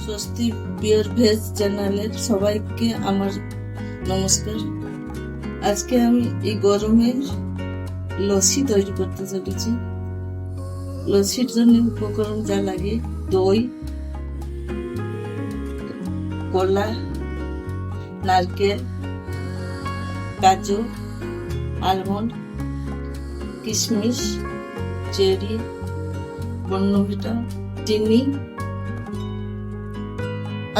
স্বস্তি pure veg চ্যানেলের সবাইকে আমার নমস্কার। আজকে আমি এই গরমের লস্যি তৈরি করতে চলেছি। লস্যির জন্য উপকরণ যা লাগে: দই, কলা, নারকেল, কাজু, আলমন্ড, কিশমিশ, চেরি, বর্ণভিটা, চিনি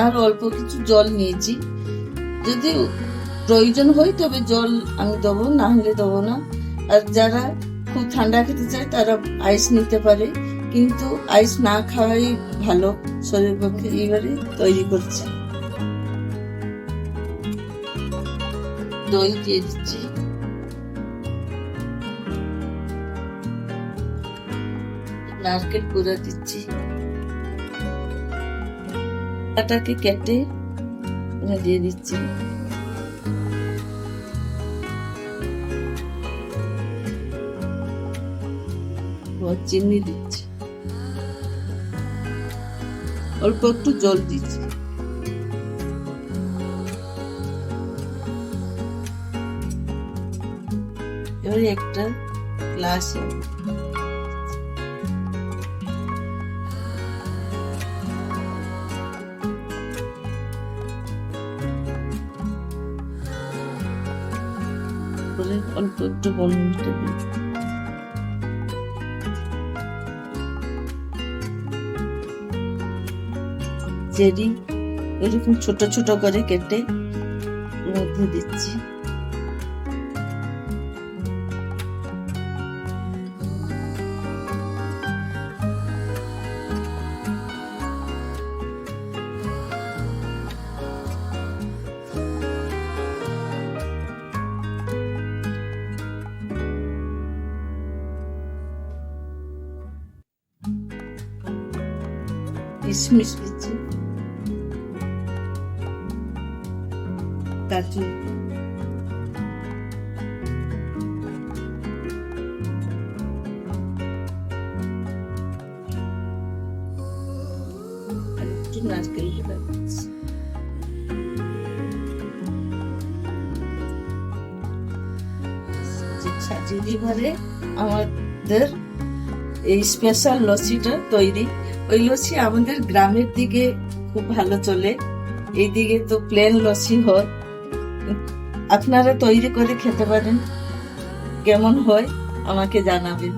আর অল্প কিছু জল নিয়েছি। যদি প্রয়োজন হয় তবে জল আমি দেবো, না হলে দেবো না। আর যারা খুব ঠান্ডা খেতে চায় তারা আইস নিতে পারে, কিন্তু আইস না খাওয়াই ভালো শরীরের পক্ষে। এবারে তৈরি করছি। দই দিয়ে দিচ্ছি, নারকেল কুড়া দিচ্ছি, আটাকে কেটে দিয়ে দিচ্ছি, চিনি দিচ্ছি, অল্প একটু জল দিচ্ছি। এবারে একটা গ্লাস অল্প একটু বর্ণভিটা দিই। চেরি এরকম ছোট ছোট করে কেটে মধ্যে দিচ্ছি। কিশমিশ দিচ্ছি, কাজু, একটু নারকেল দিচ্ছি। এবারে আমাদের এই স্পেশাল লস্যিটা তৈরি। ওই লস্যি আমাদের গ্রামের দিকে খুব ভালো চলে, এইদিকে তো প্লেন লস্যি হয়। আপনারা তৈরি করে খেতে পারেন, কেমন হয় আমাকে জানাবেন।